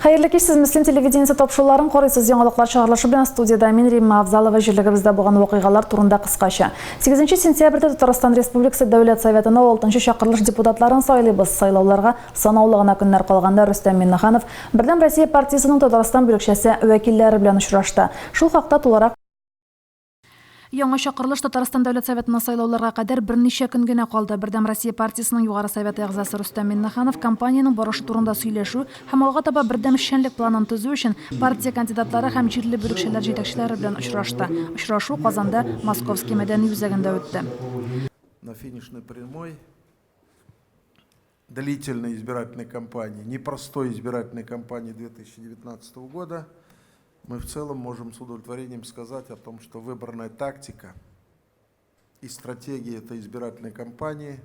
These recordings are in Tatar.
Hayırlı kеш, siz Müslüm televideniyesi topşuların koruysiz yanılıklar çağrılışı bilen studiyada min Rimma Avzalova jirligimizde boğan vakıйgalar turunda kıskaça. 8 sentyabrda Tatarstan Respublikası Devlet Sovetine 6 şakırlış deputatların sayılыбыз saylavlarga sanavlığına günler kalganda Rüstem Minnahanov Birden Rossiya Partiyasının Tatarstan bölükçesi vekilleri bilen uçraştı. Şul hakta tularak Яңа шақырылыш Татарстан Дәүләт Советына сайлауларга кадәр берничә көн генә калды. Бердәм Россия партиясының югары советы әгъзасы Рөстәм Миннаханов компанияның барышы турында сөйләшү һәм алга таба бердәм эшчәнлек планын төзү өчен партия кандидатлары һәм җирле бүлекчәләр җитәкчеләре белән очрашты. Очрашу Казанда Московский мәдәни үзәгендә үтте. На финишной прямой длительной избирательной кампании, непростой избирательной кампании 2019 года мы в целом можем с удовлетворением сказать о том, что выбранная тактика и стратегия этой избирательной кампании,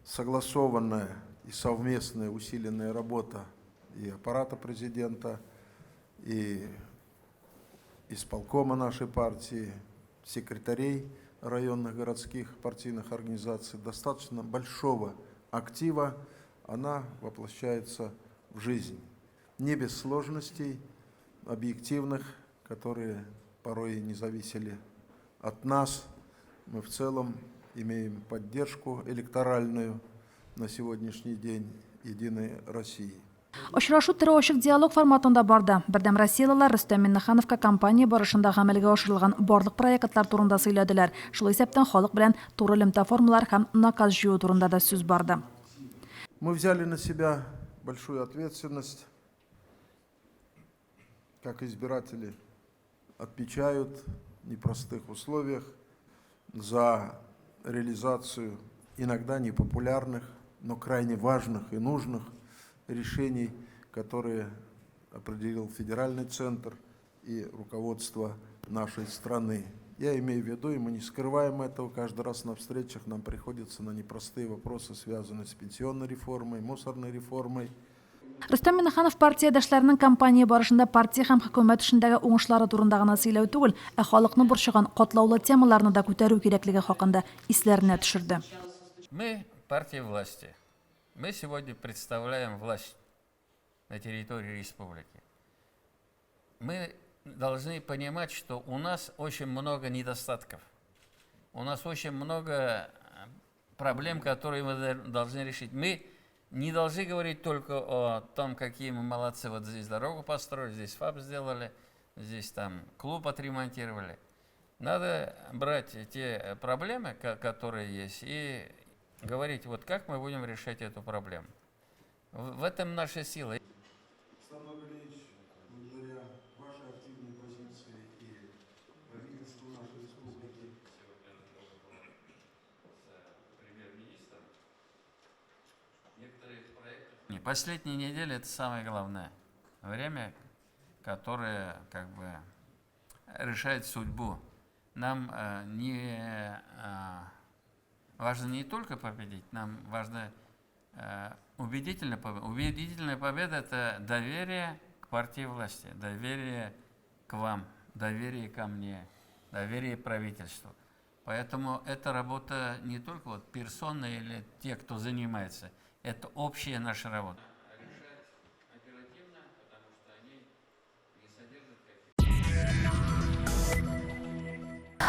согласованная и совместная усиленная работа и аппарата президента, и исполкома нашей партии, секретарей районных городских партийных организаций, достаточно большого актива, она воплощается в жизнь. Не без сложностей объективных, которые порой не зависели от нас. Мы в целом имеем поддержку электоральную на сегодняшний день Единой России. Очрашу тирәүчек диалог форматында барды. Бердәм Россиялылар Рөстәм Миннахановка компания барышында гамәлгә ашырылган барлык проектлар турында сөйләделәр. Шул исәптән халык белән туры элемтә формалар һәм наказ җыю турында да сүз барды. Мы взяли на себя большую ответственность. Как избиратели отмечают в непростых условиях за реализацию иногда непопулярных, но крайне важных и нужных решений, которые определил федеральный центр и руководство нашей страны. Я имею в виду, и мы не скрываем этого, каждый раз на встречах нам приходится на непростые вопросы, связанные с пенсионной реформой, мусорной реформой. Рөстәм Миннаханов партиядәшләренең кампания барышында партия һәм хөкүмәт эшендәге уңышлары турында гына сөйләү түгел, ә халыкны борчыган катлаулы темаларны да күтәрү кирәклеге хакында исләренә төшерде. Мы партия власти. Мы сегодня представляем власть на территории республики. Мы должны понимать, что у нас очень много недостатков. У нас очень много проблем, которые мы должны решить. Мы не должны говорить только о том, какие мы молодцы, вот здесь дорогу построили, здесь ФАП сделали, здесь там клуб отремонтировали. Надо брать те проблемы, которые есть, и говорить, вот как мы будем решать эту проблему. В этом наша сила. Благодаря вашей активной позиции и правительству нашей республики. Последние недели это самое главное время, которое как бы решает судьбу. Нам важно не только победить, нам важно убедительная победа. Убедительная победа – это доверие к партии власти, доверие к вам, доверие ко мне, доверие правительству. Поэтому эта работа не только вот персоны или те, кто занимается. Это общая наша работа. Решать оперативно, потому что они не содержат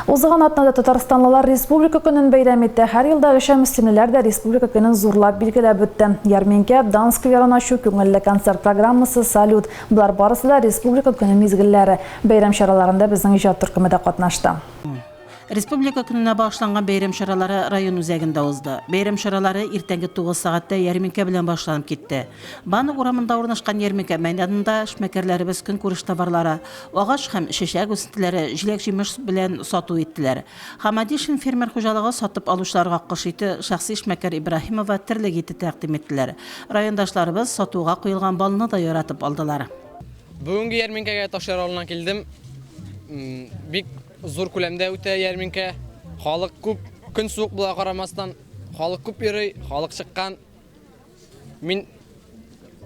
Узган атнада Татарстанлылар Республика көнен бәйрәм итте. Һәр елда гыша мөслимләр дә Республика көнен зурлап билгеләп үтте. Ярминкә, данс кыярын ачу, күңелле концерт программасы, салют. Булар барысы да Республика көне мизгелләре. Бәйрәм чараларында безнең иҗат төркеме дә катнашты. Республика көненә багышланган бәйрәм чаралары район үзәгендә узды. Бәйрәм чаралары иртәнге 9 сәгатьтә ярминкә белән башланып китте. Банык урамында урнашкан ярминкә мәйданында эшмәкәрләребез көнкүреш товарлары, агач һәм чәчәк үсентеләре, җиләк-җимеш белән сату иттеләр. Хамадишин фермер хуҗалыгы сатып алучыларга кошыйты шәхси эшмәкәр Ибраһимова терлек ите тәкъдим иттеләр. Райондашларыбыз сатуга куелган балны да яратып алдылар. Бүгенге ярминкәгә Ташъяралдан килдем. Бик зур күләмдә үтә ярминкә. Халык күп, көн суык була карамастан, халык күп йөри, халык чыккан. Мин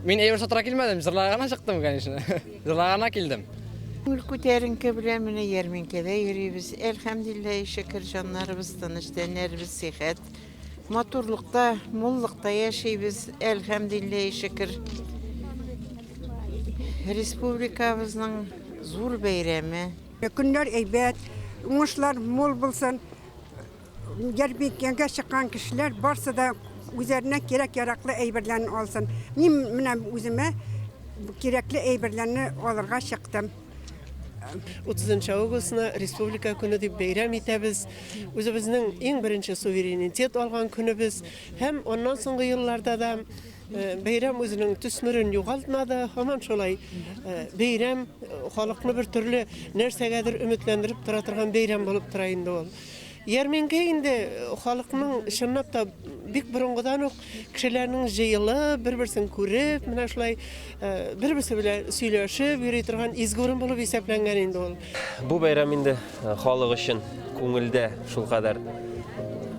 әйбер сатыра килмәдем, җырлагана чыктым, конечно. Җырлагана килдем. Күтәренке белән менә ярминкәдә йөрибез. Әлхәмдулиллаһ, шөкер, җаннарыбыз тыныч, тәннәребез сихәт. Матурлыкта, муллыкта яшибез. Әлхәмдулиллаһ, шөкер. республикабызның зур бәйрәме. Күннәр әйбәт, уңышлар мол булсын. Ярминкәгә чыккан кешеләр барсы да үзләренә кирәк-яраклы әйберләрне алсын. Мин менә үземә кирәкле әйберләрне алырга чыктым. 30 августны республика көне дип бәйрәм итәбез. Үзебезнең иң беренче суверенитет алган көнебез һәм оннан соңгы елларда да бәйрәм үзенең төсмерен югалтмады. Һаман шулай бәйрәм халыкны бер төрле нәрсәгәдер өметләндереп тора торган бәйрәм булып тора инде ул. Ярминкә инде халыкның чынлап та бик борынгыдан ук кешеләрнең җыелып, бер-берсен күреп, менә шулай бер-берсе белән сөйләшеп йөри торган изге урын булып исәпләнгән инде ул. Бу бәйрәм инде халык өчен күңелдә шулкадәр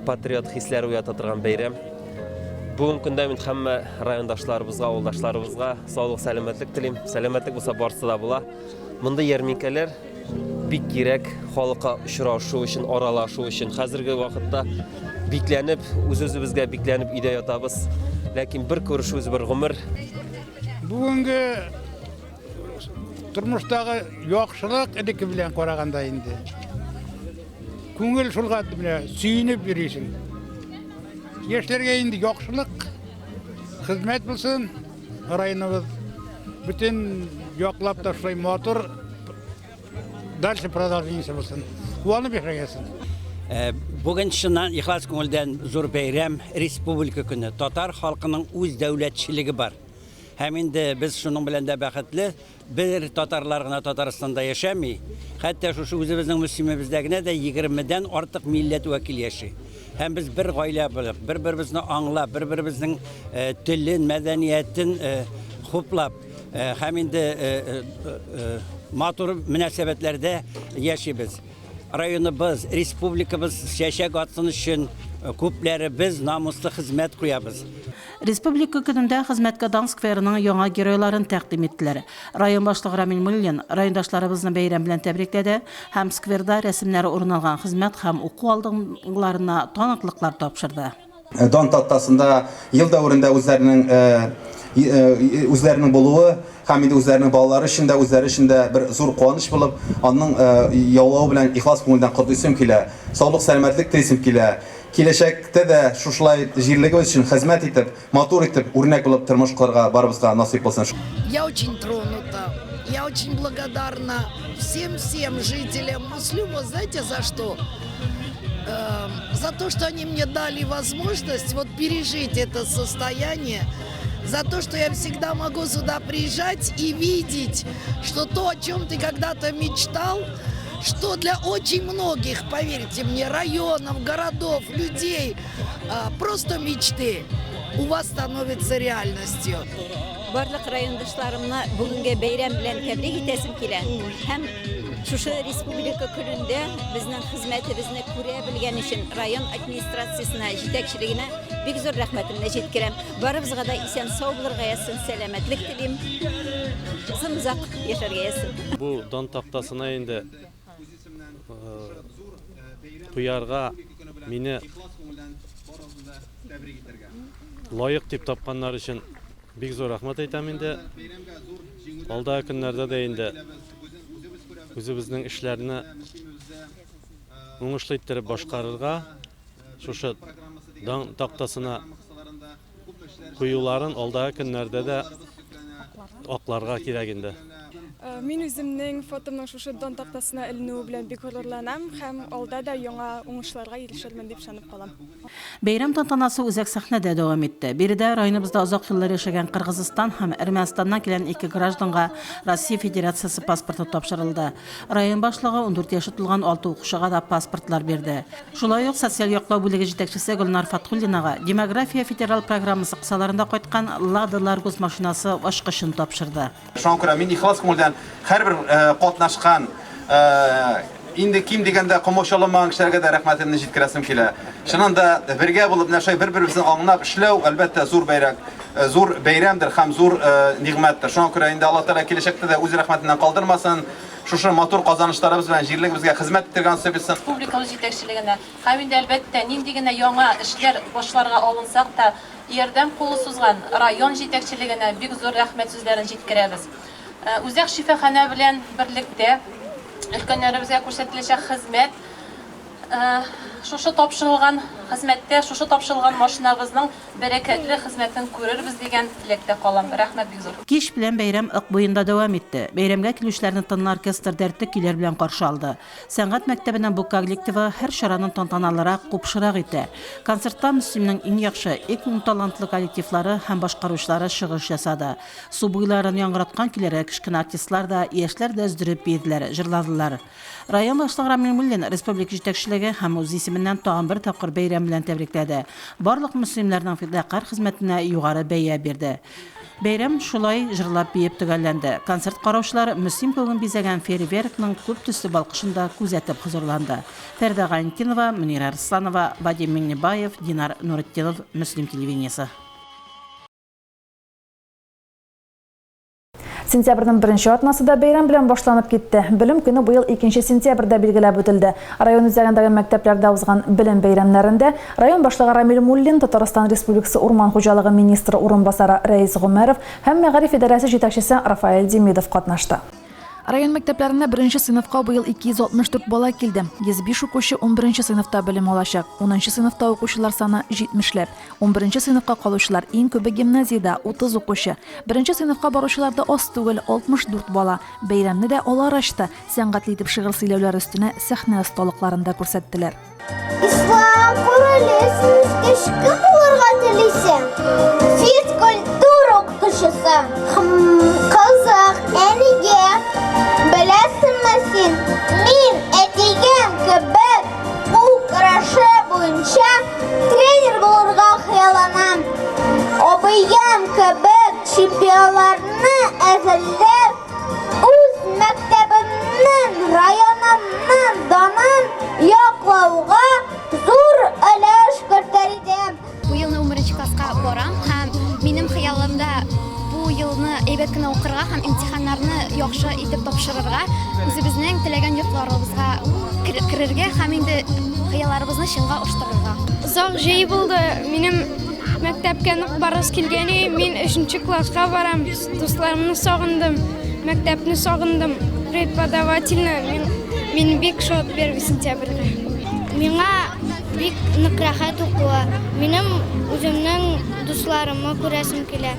патриот хисләр уята торган бәйрәм. Бүгенге көндә мин һәммә райондашларыбызга, авылдашларыбызга саулык, сәламәтлек телим. Сәламәтлек булса барысы да була. Мондый ярминкәләр бик кирәк халыкка очрашу өчен, аралашу өчен. Хәзерге вакытта бикләнеп, үз-үзебезгә бикләнеп өйдә ятабыз. Ләкин бер күрешүз бер гомер. Бүгенге тормыштагы яхшылык элекке белән караганда инде. Күңел шулга белән сөйнеп йөрисең. Яшьләргә инде яхшылык, хезмәт булсын, районыбыз бүтән яклап та шулай матур дальше продолжение булсын. Куанып яшәгәсен. Бүген шуннан ихлас күңелдән зур бәйрәм республика көне. Татар халкының үз дәүләтчелеге бар. Һәм инде без шуның белән дә бәхетле, бер татарлар гына Татарстанда яшәми. Хәтта шушы үзебезнең мөселманбездә генә дә 20дән артык милләт вәкил яши. Һәм без бер гаилә булып, бер-беребезне аңлап, бер-беребезнең телен, мәдәниятен хуплап, һәм инде матур мөнәсәбәтләрдә яшибез. Районыбыз, республикабыз чәчәк атсын өчен күпләребез намуслы хезмәт куябыз. Республика көнендә хезмәткә дан скверының яңа геройларын тәкъдим иттеләр. Район башлыгы Рамил Муллин райондашларыбызны бәйрәм белән тәбрикләде һәм скверда рәсемнәре урын алган хезмәт һәм уку алдыңларына таныклыклар тапшырды. Дан тактасында ел дәврендә үзләренең булуы һәм инде үзләренең балалары өчен дә, үзләре өчен дә бер зур куаныч булып, аның яулау белән ихлас күңелдән котлыйсым килә. Саулык, сәламәтлек телисем килә. Киләчәктә дә шушылай җирлегебез өчен хезмәт итеп, матур итеп, үрнәк булып тормыш кылырга барыбызга насыйп булсын. Я очень тронута. Я очень благодарна всем жителям Муслюма, знаете, за что? За то, что они мне дали возможность вот пережить это состояние, за то, что я всегда могу сюда приезжать и видеть, что то, о чем ты когда-то мечтал, что для очень многих, поверьте мне, районов, городов, людей, просто мечты у вас становится реальностью. Барлык райондашларымны бүгенге бәйрәм белән тәбрик итәсем килә. Һәм шушы республика көнендә безнең хезмәтебезне күрә белгән өчен район администрациясенә, җитәкчелегенә бик зур рәхмәтемне җиткерәм. Барыбызга да исән сау булырга ясын, сәламәтлек телим. Сымзак яшәргә ясын. Бу дан тактасына инде куярга мине лайык дип тапканнар өчен бик зур рәхмәт әйтәм инде. Алдагы көннәрдә дә инде үзебезнең эшләрне уңышлы иттереп башкарырга, шушы дан тактасына куюларын алдагы көннәрдә дә акларга кирәк инде. Мин үземнең фотомның шушы дан тактасына эленүе белән бик горурланам һәм алда да яңа уңышларга ирешермен дип ышанып калам. Бәйрәм тантанасы үзәк сәхнәдә дәвам итте. Биредә районыбызда озак еллар яшәгән Кыргызстан һәм Әрмәнстаннан килгән 2 гражданга Россия Федерациясе паспорты тапшырылды. Район башлыгы 14 яшы тулган 6 укучыга да паспортлар бирде. Шулай ук социаль яклау бүлеге җитәкчесе Гөлнар Фатхуллинага демография федераль программасы кысаларында кайткан Lada Largus машинасы ачкычын тапшырды. Шуңа күрә мин ихлас күңелдән һәрбер катнашкан инде ким дигәндә комачаламаган кешеләргә дә рәхмәтемне җиткерәсем килә. Шуннан да бергә булып нәрсә бер-беребезне аңлап эшләү әлбәттә зур бәйрәмдер һәм зур нигъмәттер. Шуңа күрә инде Алла Тәала киләчәктә дә үз рәхмәтеннән калдырмасын. Шушы матур казанышларыбыз белән җирлегебезгә хезмәт итәргә насыйп итсен. Республикабыз җитәкчелегенә һәм инде әлбәттә нинди генә яңа эшләр башларга алынсак та ярдәм кулы сузган район җитәкчелегенә бик зур рәхмәт сүзләрен җиткерәбез. Үзәк шифахана белән берлектә өлкәннәребезгә күрсәтеләчәк хезмәт шушы тапшырылган хезмәттә, шушы тапшырылган машинабызның бәрәкәтле хезмәтен күрербез дигән теләктә калам. Рәхмәт бик зур. Кич белән бәйрәм ык буенда дәвам итте. Бәйрәмгә килүчеләрне тынлы оркестр дәртле көйләр белән каршы алды. Сәнгать мәктәбенең бу коллективы һәр чараның тантаналырак, купшырак итә. Концертта Мөслимнең иң яхшы, иң талантлы коллективлары һәм башкаручылары чыгыш ясады. Су буйларын яңгыраткан көйләргә кичкенә артистлар да, яшьләр дә өздереп бирделәр, җырладылар. Район башлыгы Рамил Муллин республика җитәкчелеге һәм үз исеменнән тагын бер тапкыр бәйрәм белән тәбрикләде. Барлык мөслимнәрнең фидакарь хезмәтенә югары бәя бирде. Бәйрәм шулай җырлап биеп төгәлләнде. Концерт караучылар Мөслим күген бизәгән фейерверкның күп төсле балкышында күзәтеп хозурланды. Фәрдә Гаинкинова, Мөнира Арсланова, Вадим Миңнебаев, Динар Нуретдинов, Мөслим телевидениесе. Сентябрьнең 1 атнасында бәйрәм белән башланып китте. Белем көне быел 2 сентябрьдә билгеләп үтелде. Район үзәгендәге мәктәпләрдә узган белем бәйрәмнәрендә район башлыгы Рамил Муллин, Татарстан Республикасы урман хуҗалыгы министры урынбасары Рәис Гомәров һәм Мәгариф идарәсе җитәкчесе Рафаэль Демидов катнашты. Район мәктәпләренә 1 сыйныфка быел 264 бала килде. 105 укучы 11 сыйныфта белем алачак. 10 сыйныфта укучылар саны 70-ләп. 11 сыйныфка калучылар иң күбе гимназиядә 30 укучы. 1 сыйныфка баручыларда аз түгел 64 бала. Бәйрәмне дә алар ачты. Сәнгатьле итеп шигырь сөйләүләр өстенә сәхнә осталыкларында күрсәттеләр. Ислам күрелесез кешкә булырга телисең. Физкультура укытучысы. Кызык, әнигә беләсеңме син? Мин әтигән кебек украшы буенча тренер булырга хыялланам. Абыем кебек чемпионларны әзерләп, үз мәктәбемнең, районымның данын яклауга зур өлеш кертер идем. Бу елны 11 класска барам һәм минем хыялымда бу елны әйбәт кенә укырга һәм имтиханнарны яхшы итеп тапшырырга, үзебезнең теләгән йортларыбызга керергә һәм инде хыялларыбызны чынга аштырырга. Зак җәй булды. Минем мәктәпкә нык барыс килгәни, мин 3 класска барам. Дусларымны сагындым, мәктәпне сагындым, преподавательне. Мин бик шат 1 сентябрьгә. Миңа бик нык рәхәт укуы. Минем үземнең дусларымны күрәсем килә,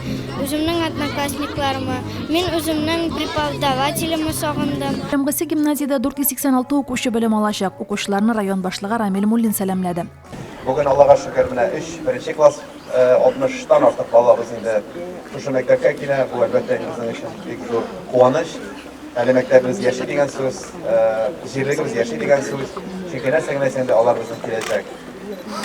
үземнең одноклассникларымны. Мин үземнең преподавателемне сагындым. Җәмгыйсә гимназиядә 486 укучы белем алачак. Укучыларны район башлыгы Рамил Муллин сәламләде. Бүген Аллаһка шөкер, менә 1 класс 60-тан артык балабыз инде шушы мәктәпкә килә. Бу әлбәттә безнең өчен бик зур куаныч. Әле мәктәбебез яши дигән сүз, җирлегебез яши дигән сүз. Чөнки нәрсәгә алар безнең киләчәк.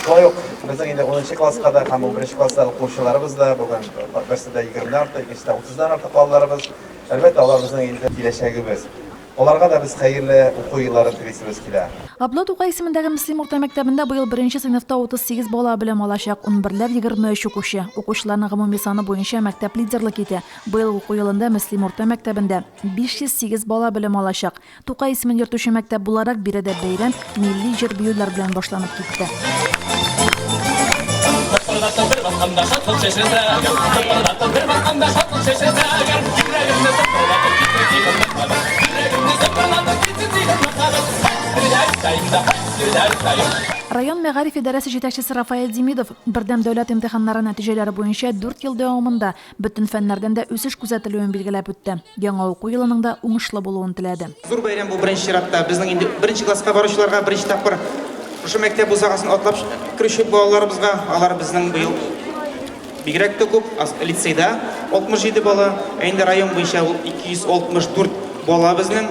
Шулай ук безнең инде 10 класска да һәм 11 класста укучыларыбыз да бүген берсендә 20 артык, икенчедә 30-дан артык балаларыбыз. Әлбәттә алар безнең инде киләчәгебез. Аларга да без хәерле уку елларын телисебез килә. Габдулла Тукай исемендәге Мөслим урта мәктәбендә быел 1 сыйныфта 38 бала белем алачак, 11-ләр 23 укучы. Укучыларның гомуми саны буенча мәктәп лидерлык итә. Быел уку елында Мөслим урта мәктәбендә 508 бала белем алачак. Тукай исемен йөртүче мәктәп буларак биредә бәйрәм милли җыр-биюләр белән башланып китте. Район мәгариф идарәсе җитәкчесе Рафаэль Демидов бердәм дәүләт имтиханнары нәтиҗәләре буенча 4 ел дәвамында бөтен фәннәрдән дә үсеш күзәтелүен билгеләп үтте. Яңа уку елының да уңышлы булуын теләде. Зур бәйрәм бу беренче чиратта. Безнең инде 1 класска баручыларга беренче тапкыр шушы мәктәп узагасын атлап кирүче балаларыбызга, алар безнең быел бигрәк тә күп, лицейда 67 бала, инде район буенча 264 бала безнең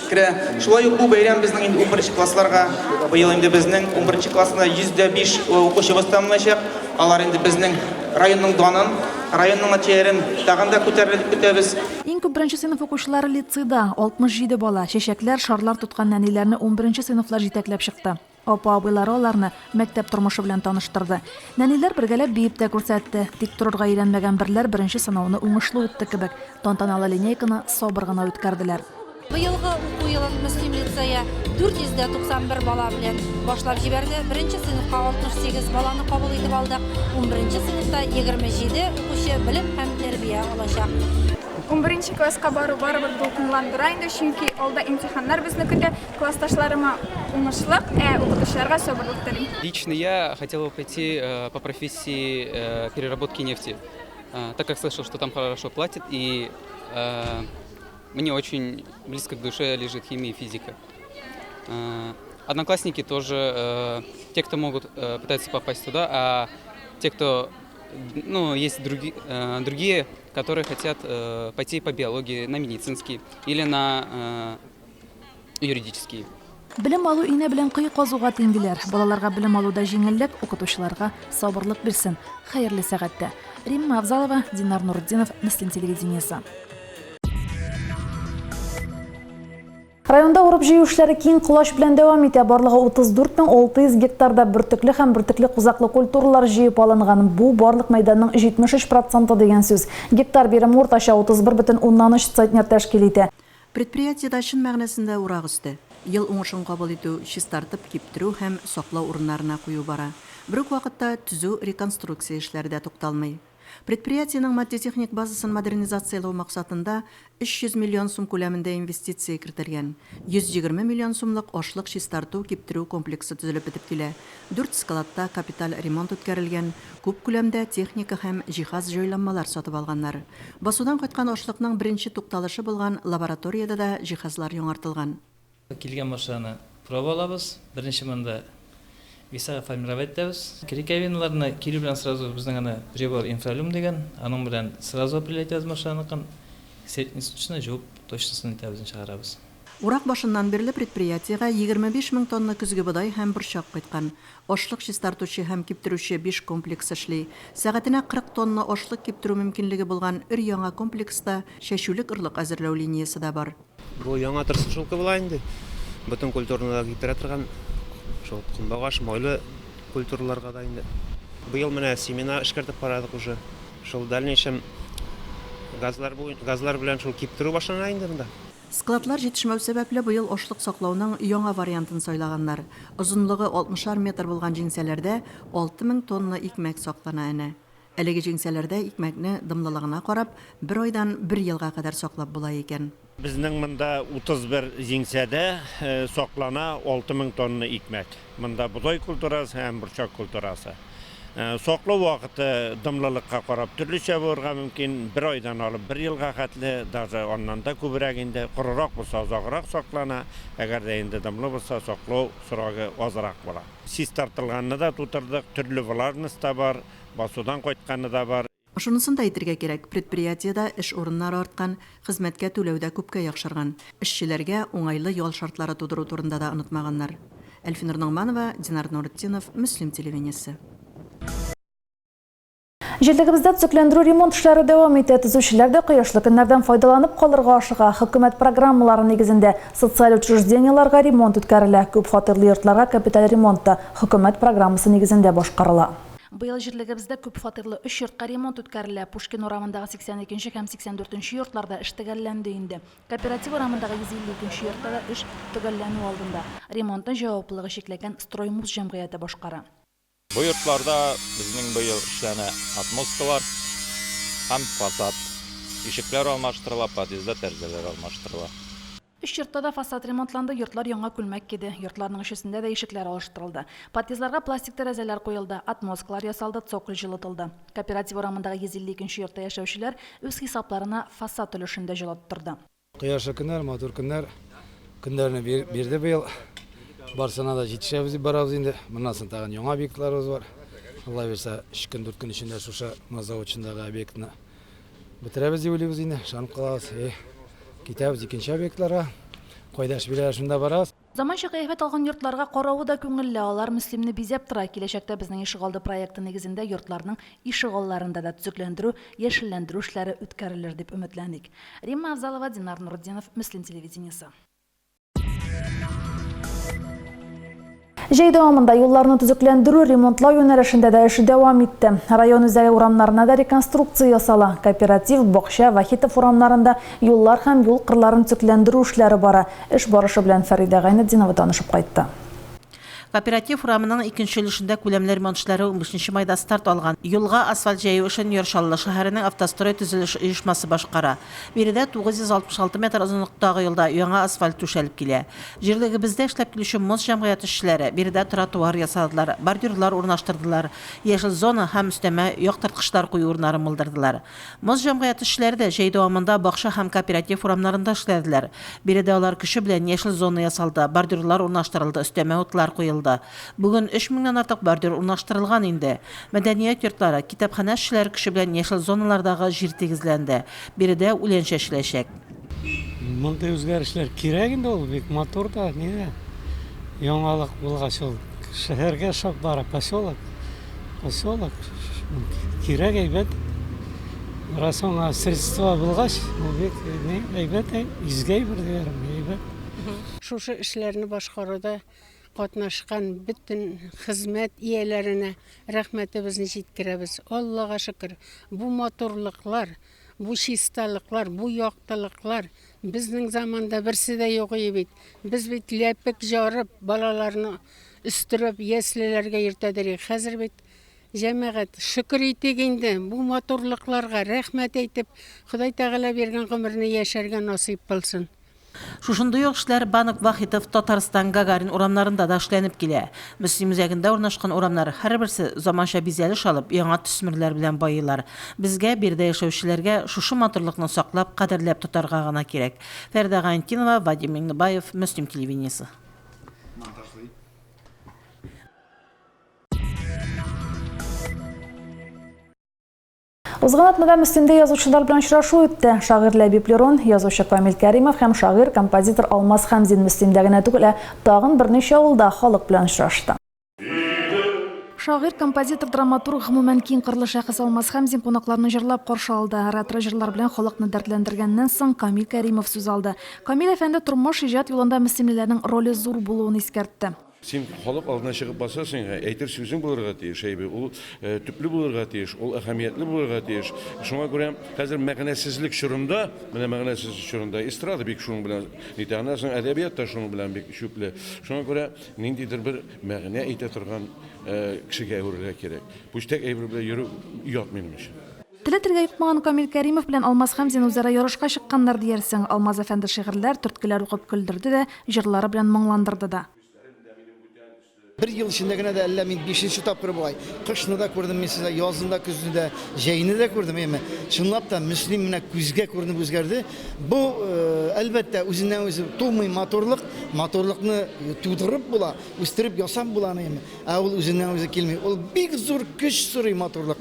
керә. Шулай ук бу бәйрәм безнең инде 11 классларга, быел инде безнең 11 классында 105 укучыбыз тәмамлаячак. Алар инде безнең районның данын, районның нәтиҗәләрен тагын да күтәрелеп көтәбез. Иң күп 1 сыйныф укучылары лицейда 67 бала, чәчәкләр, шарлар тоткан нәниләрне 11 сыйныфлар җитәкләп чыкты. Апа-абыйлары аларны мәктәп тормышы белән таныштырды. Нәниләр бергәләп биеп тә күрсәтте. Тик торырга өйрәнмәгән берләр 1 сынауны уңышлы үтте кебек. Тантаналы линейканы сабыр гына үткәрделәр. Быелгы уку елын Мөслим лицее 491 бала белән башлап җибәрде. 1 сыйныфка 68 баланы кабул итеп алдык. 11 сыйныфта 27 укучы белем һәм тәрбия алачак. 11 класска бару барыбыр дулкынландыра инде, чөнки алда имтиханнар безне көтә. Классташларыма уңышлык, укытучыларга сабырлык телим. Лично я хотел бы пойти по профессии переработки нефти, так как слышал, что там хорошо платят, и мне очень близко к душе лежит химия и физика. Одноклассники тоже, те, кто могут, пытаются попасть туда, а те, кто, есть другие, которые хотят пойти по биологии на медицинский или на юридический. Білім алу ине белән кый казуга тиңдиләр. Балаларга білім алуда җиңеллек, укытучыларга сабырлык бирсен. Хәерле сәгатьтә. Римма Авзалова, Динар Нуруддинов, Мөслим телевидениесе. Районда урып җыю эшләре киң кулаш белән дәвам итә. Барлыгы 34600 гектарда бөртекле һәм бөртекле кузаклы культуралар җыеп алынган. Бу барлык мәйданның 73% дигән сүз. Гектар берем уртача 31,3 центнер тәшкил итә. Предприятиедә чын мәгънәсендә урак өсте. Ел уңышын кабул итү, чистартып киптерү һәм саклау урыннарына кую бара. Бер үк вакытта төзү, реконструкция эшләре дә тукталмый. Предприятиенең матди-техник базасын модернизациялау максатында 300 миллион сум күләмендә инвестиция кертелгән. 120 миллион сумлык ашлык чистарту, киптерү комплексы төзелеп бетеп килә. 4 складта капиталь ремонт үткәрелгән, күп күләмдә техника һәм җиһаз җайланмалар сатып алганнар. Басудан кайткан ашлыкның беренче тукталышы булган лабораториядә дә җиһазлар яңартылган. Килгән машинаны проба алабыз. Беренче монда веса формировать итәбез. Киркәвинларны килү белән сразу безнең аны прибор инфралюм дигән, аның белән сразу определять машинаны институтына җуып точнысын итәбез, чыгарабыз. Урак башыннан бирле предприятиегә 25 мең тонна көзге бодай һәм борчак кайткан. Ашлык чистартучы һәм киптерүче 5 комплекс эшли. Сәгатенә 40 тонна ашлык киптерү мөмкинлеге булган өр яңа комплекста шәшүлек ырлык әзерләү линиясе дә бар. Бу яңа тырсышылка була инде. Бөтен культураларга китерә торган шул кымбагаш майлы культураларга да инде. Быел менә семена эшкәртеп барадык уже. Шул дальнейшем газлар белән шул киптерү башлана инде монда. Складлар җитешмәү сәбәпле быел ашлык саклауның яңа вариантын сайлаганнар. Озынлыгы 60 метр булган җиңсәләрдә 6000 тонна икмәк саклана әнә. Әлеге җиңсәләрдә икмәкне дымлылыгына карап, 1 айдан 1 елга кадәр саклап була икән. Безнең монда 31 җиңсәдә саклана 6000 тонна икмәк. Монда бодай культурасы һәм борчак культурасы. Саклау вакыты дымлылыкка карап төрлечә булырга мөмкин. 1 айдан алып 1 елга хәтле, даже аннан да күбрәк инде корырак булса озаграк саклана. Әгәр дә инде дымлы булса саклау срогы азрак була. Сис тартылганны да тутырдык, төрле влажность та бар, басудан кайтканы да бар. Шунысын да әйтергә кирәк, предприятиедә эш урыннары арткан, хезмәткә түләүдә күпкә яхшырган. Эшчеләргә уңайлы ял шартлары тудыру турында да онытмаганнар. Әлфинур Ногманова, Динар Нуруддинов, Мөслим телевидениесе. Җирлегебездә төзекләндерү ремонт эшләре дәвам итә. Төзүчеләр дә кояшлы көннәрдән файдаланып калырга ашыга. Хөкүмәт программалары нигезендә социаль учреждениеларга ремонт үткәрелә. Күп фатирлы йортларга капиталь ремонт та хөкүмәт программасы нигезендә башкарыла. Быел җирлегебездә күп фатирлы 3 йортка ремонт үткәрелә. Пушкин урамындагы 82 һәм 84 йортларда эш төгәлләнде инде. Кооператив урамындагы 152 йортта да эш төгәлләнү алдында. Ремонтны җаваплылыгы чикләгән Строймус җәмгыяте башкара. Бу йортларда безнең быел эшләнә отмосткалар һәм фасад. Ишекләр алмаштырыла, подъездда тәрәзәләр алмаштырыла. 3 йортта да фасад ремонтланды, йортлар яңа күлмәк киде. Йортларның эчендә дә ишекләр алыштырылды. Подъездларга пластик тәрәзәләр куелды, отмосткалар ясалды, цоколь җылытылды. Кооператив урамындагы 152 йортта яшәүчеләр үз хисапларына фасад өлешендә җылыттырды. Кояшлы көннәр, матур көннәр. Көннәрне бирде быел. Барсына да җитешәбез дип барабыз инде. Моннан соң тагын яңа объектларыбыз бар. Алла берсә 3 көн 4 көн эчендә шушы заводчындагы объектны бетерәбез дип уйлыйбыз инде. Шанып калабыз. Китәбез икенче объектларга. Кайдаш бирә шунда барабыз. Заманча кыйффәт алган йортларга каравы да күңелле. Алар Мөслимне бизәп тора. Киләчәктә безнең ишегалды проекты нигезендә йортларның ишегалларында да төзекләндерү, яшелләндерү эшләре үткәрелер дип өметләндек. Римма Авзалова, Динар Нуруддинов, Мөслим телевидениесе. Җәй дәвамында юлларны төзекләндерү, ремонтлау юнәлешендә дә эш дәвам итте. Район үзәге урамнарына да реконструкция ясала. Кооператив, бакча, Вахитов урамнарында юллар һәм юл кырларын төзекләндерү эшләре бара. Эш барышы белән Фәрида Гайнетдинова танышып кайтты. Кооператив урамының икенче өлешендә күләмле ремонт эшләре 15 майда старт алган. Юлга асфальт җәю эшен Йоршаллы шәһәренең автострой төзелеш оешмасы башкара. Биредә 966 метр озынлыктагы юлда яңа асфальт түшәлеп килә. Җирлегебездә эшләп килүче МОЗ җәмгыяте эшчеләре биредә тротуар ясадылар, бордюрлар урнаштырдылар, яшел зона һәм өстәмә яктырткычлар кую урыннарын булдырдылар. МОЗ җәмгыяте эшчеләре дә җәй дәвамында бакча һәм кооператив урамнарында эшләделәр. Биредә алар көче белән яшел зона ясалды, бордюрлар урнаштырылды, өстәмә утлар куелды. Бүген 3000-нән артык бордюр урнаштырылган инде. Мәдәният йортлары, китапханә эшчеләре көче белән яшел зоналардагы җир тигезләнде. Биредә үлән чәчеләчәк. Мондай үзгәрешләр кирәк инде, ул бик матур да, ниде? Яңалык булгач ул шәһәргә шап бара, поселок кирәк әйбәт. Расонга средства булгач, ул бик әйбәт, изге бер дигән әйбәт. Шушы эшләрне башкаруда катнашкан бөтен хезмәт ияләренә рәхмәтебезне җиткерәбез. Аллага шөкер. Бу матурлыклар, бу чисталыклар, бу яктылыклар безнең заманда берсе дә юк бит. Без бит ләпек жарып, балаларны үстереп, яслеләргә йөртәдек. Хәзер бит җәмәгать шөкер итик инде. Бу матурлыкларга рәхмәт әйтеп, Ходай Тәгалә биргән гомерне яшәргә насыйп булсын. Шушындый ук эшләр Банк Вахитов Татарстан Гагарин урамнарында да эшләнеп килә. Мөслим үзәгендә урнашкан урамнар һәрберсе заманча бизәлеш алып, яңа төсмерләр белән баилар. Безгә биредә яшәүчеләргә шушы матурлыкны саклап, кадерләп тотарга гына кирәк. Фәрдә Гантинова, Вадим Миңнебаев, Мөслим телевидениесе. Узган атнада Мөслимдә язучылар белән очрашу үтте. Шагыйрь Ләбиб Лерон, язучы Камил Кәримов һәм шагыйрь, композитор Алмаз Хәмзин Мөслимдә генә түгел, тагын берничә авылда халык белән очрашты. Шагыйрь, композитор, драматург, гомумән киң кырлы шәхес Алмаз Хәмзин кунакларны җырлап каршы алды. Ретро җырлар белән халыкны дәртләндергәннән соң Камил Кәримов сүз алды. Камил әфәнде тормыш иҗат юлында мөслимләрнең роле зур булуын искәртте. Сен халык алдына чыгып басасың, әйтер сүзең булырга тиеш, ул төпле булырга тиеш, ул әһәмиятле булырга тиеш. Шуңа күрә хәзер мәгънәсезлек чорында, менә мәгънәсезлек чорында эстрада бик шуның белән нитәнәсең, әдәбият та шуның белән бик шүпле. Шуңа күрә ниндидер бер мәгънә әйтә торган кешегә әверергә кирәк. Бу тик әйбер белән йөрү ят минем өчен. Теле телгә йокмаган Камил Кәримов белән Алмаз Хәмзин үзара ярышка чыкканнар диярсең. Алмаз әфәнде шигырьләр, төрткеләр укып көлдерде дә, җырлары белән моңландырды да. Bir yıl içinde gene de 5. tapkır bu ay. Kışını da gördüm mesela, yazını da, küzünü de, jeyini de gördüm. Şunlap da Müslüm'üne küzge gördüm özgerdi. Bu elbette özünden özü tuğmayı motorlukunu tuğdurup bula, üstürüp yasam bulanı. Ağıl özünden özü kelmeyi. O bir zor güç soruyu motorluk.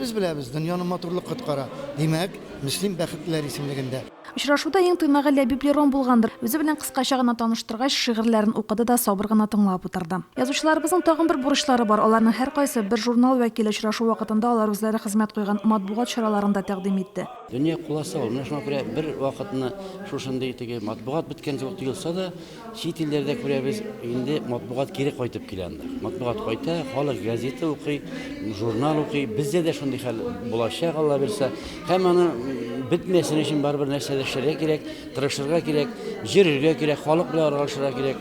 Biz biliriz, dünyanın motorluk katkara. Demek Müslüm Bәхетләр исемлегендә. Очрашуда ең тыйнагы Ләбиб Лерон булгандыр. Үзе белән кыскача гына таныштыргач, шигырьләрен укыды да сабыр гына тыңлап утырды. Язучыларыбызның тагын бер бурычлары бар. Аларның һәркайсы бер журнал вәкиле очрашу вакытында алар үзләре хезмәт куйган матбугат чараларында тәкъдим итте. Дөнья куласа ул. Менә шуңа күрә бер вакытны шушындый теге матбугат беткән зур тыелса да, чит илләрдә күрәбез, инде матбугат кире кайтып киләндер. Матбугат кайта, халык газета укый, журнал укый. Бездә дә шундый хәл булачак, Алла бирсә. Һәм аны битмәсен өчен барбер нәрсә эшләргә кирәк, тырышырга кирәк, җирергә кирәк, халык белән аралашырга кирәк.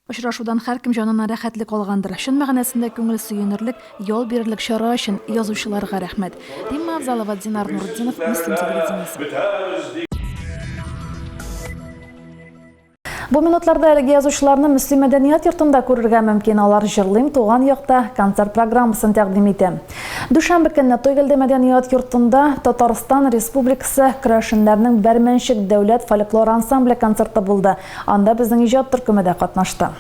Очрашудан һәркем җанына рәхәтлек алгандыр. Шун мәгънәсендә күңел сөенерлек, ял бирерлек чара өчен язучыларга рәхмәт. Римма Авзалова, Динар Нурдинов, Мөслим телевидениесе. Бу минутларда әлеге язучыларны Мөслим мәдәният йортында күрергә мөмкин. Алар җырлыйм туган якта концерт программасын тәкъдим итә. Дүшәмбе көнне Тойгылда мәдәният йортында Татарстан Республикасы көрәшеннәренең Бәрмәнчек дәүләт фольклор ансамбле концерты булды. Анда безнең иҗат төркеме дә катнашты.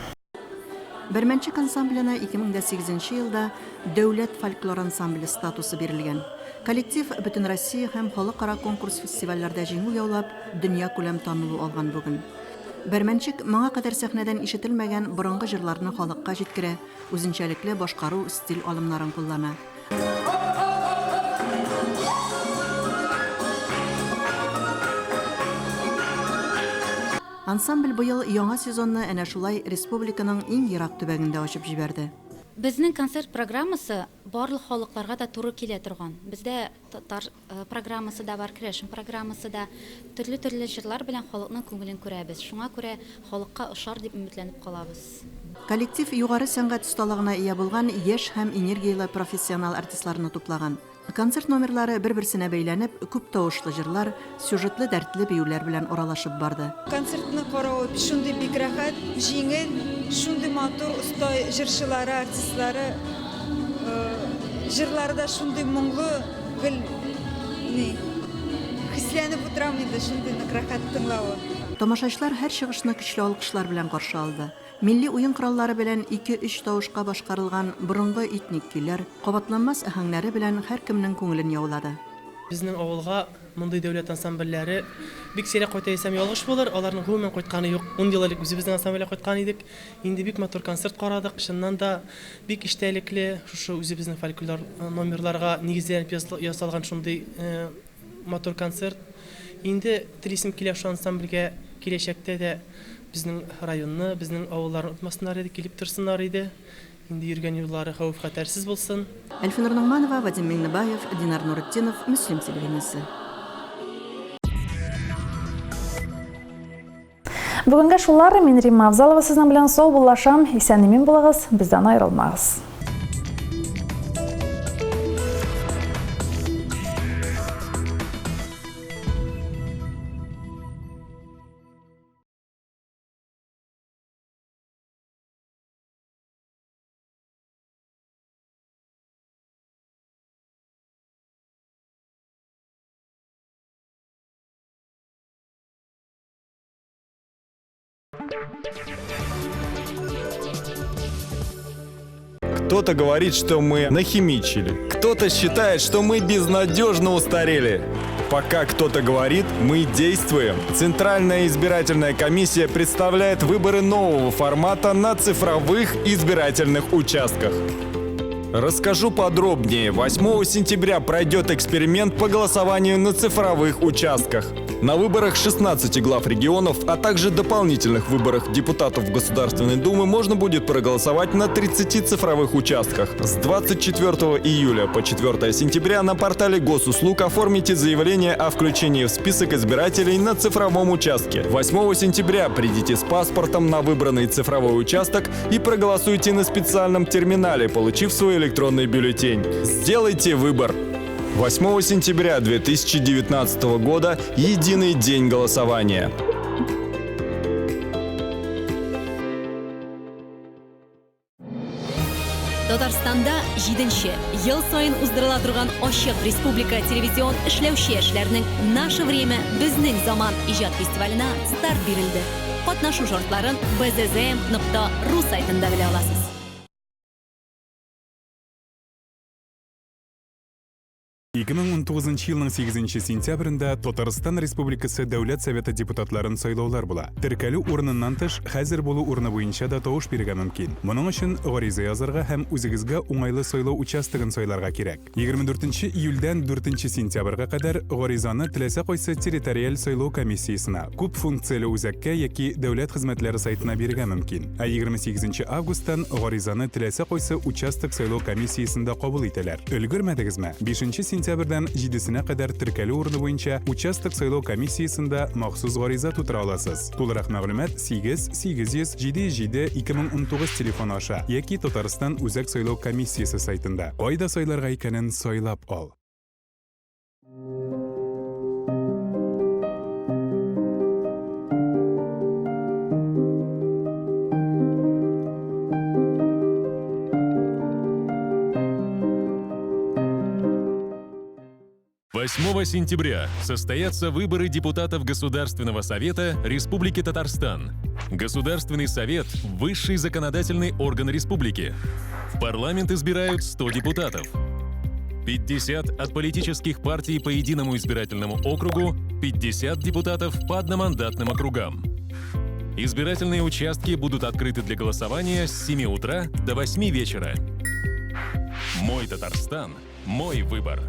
Бәрмәнчек ансамбленә 2008 елда дәүләт фольклор ансамбле статусы бирелгән. Коллектив бөтен Россия һәм халыкара конкурс фестивальләрдә җиңү яулап, дөнья күләм танылу алган бүген. Бәрмәнчек моңа кадәр сәхнәдән ишетелмәгән борынгы җырларны халыкка җиткерә, үзенчәлекле башкару стиль алымнарын куллана. Ансамбль быел яңа сезонны әнә шулай республиканың иң ерак төбәгендә ачып җибәрде. Безнең концерт программасы барлык халыкларга да туры килә торган. Бездә татар программасы да бар, крешен программасы да, төрле җырлар белән халыкның күңелен күрәбез. Шуңа күрә халыкка ошар дип өметләнеп калабыз. Коллектив югары сәнгать осталыгына ия булган яшь һәм энергиялы профессионал артистларны туплаган. Концерт номерлары бер-берсенә бәйләнеп, күп тавышлы җырлар, сюжетлы дәртле биюләр белән оралашып барды. Концертны карау шундый бик рәхәт, җиңел, шундый матур устай җырчылары, артистлары, җырлары да шундый моңлы, гел хисләнеп утырам инде шундый рәхәт тыңлавы. Тамашачылар һәр чыгышны көчле алкышлар белән каршы алды. Милли уен кораллары белән 2-3 тавышка башкарылган борынгы этник көйләр, кабатланмас аһәңнәре белән һәркемнең күңелен яулады. Безнең авылга мондый дәүләт ансамбльләре бик сирәк кайта исәм ялгыш булыр, аларның гомумән кайтканы юк. 10 ел элек үзебезнең ансамбльгә кайткан идек. Инде бик матур концерт карадык. Чыннан да бик иштәлекле шушы үзебезнең фольклор номерларга нигезләнеп ясалган шундый матур концерт. Инде телисем килә шу ансамбльгә киләчәктә дә безнең районны, безнең авылларны отмасыннар иде, килеп торсыннар иде. Инде йөргән юллары хәвеф-хәтәрсез булсын. Әлфинур Нугманова, Вадим Миңнебаев, Динар Нуретдинов, Муслим телевидениесе. Бүгенге шулар, мен Римма Авзалова сезнең белән сау булашам. Исән-имин булыгыз, бездән аерылмагыз. Кто-то говорит, что мы нахимичили. Кто-то считает, что мы безнадежно устарели. Пока кто-то говорит, мы действуем. Центральная избирательная комиссия представляет выборы нового формата на цифровых избирательных участках. Расскажу подробнее. 8 сентября пройдет эксперимент по голосованию на цифровых участках. На выборах 16 глав регионов, а также дополнительных выборах депутатов в Государственной Думы можно будет проголосовать на 30 цифровых участках. С 24 июля по 4 сентября на портале Госуслуг оформите заявление о включении в список избирателей на цифровом участке. 8 сентября придите с паспортом на выбранный цифровой участок и проголосуйте на специальном терминале, получив свой электронный бюллетень. Сделайте выбор. 8 сентября 2019 года – единый день голосования. Татарстанда 7-нче ел сайын уздырыла торган Ачык Республика телевизион эшләүче эшләрнең «Наше время – безнең заман» иҗат фестиваленә старт бирелде. Катнашу шартларын bzzm.ru сайтында белә аласыз. 2019 елның 8 сентябрендә Татарстан Республикасы Дәүләт Советы депутатларын сайлаулар була. Теркәлү урыныннан тыш хәзер булу урыны буенча да тавыш бирергә мөмкин. Моның өчен гариза язарга һәм үзегезгә уңайлы сайлау участогын сайларга кирәк. 24 июльдән 4 сентябрьгә кадәр гаризаны теләсә кайсы территориаль сайлау комиссиясына, күп функцияле үзәккә яки дәүләт хезмәтләре сайтына бирергә мөмкин. 28 августтан гаризаны теләсә кайсы участок сайлау комиссиясында кабул итәләр. Өлгермәдегезме? 5 сентябрьдән 7-сенә кадәр теркәлү урыны буенча участок сайлау комиссиясында махсус гариза тутыра аласыз. Тулырак мәгълүмат 8-800-77-2019 телефон аша яки Татарстан үзәк сайлау комиссиясе сайтында. Кайда сайларга икәнен сайлап ал. «8 сентября состоятся выборы депутатов Государственного совета Республики Татарстан. Государственный совет – высший законодательный орган республики. В парламент избирают 100 депутатов. 50 от политических партий по единому избирательному округу, 50 депутатов по одномандатным округам. Избирательные участки будут открыты для голосования с 7 утра до 8 вечера. Мой Татарстан – мой выбор.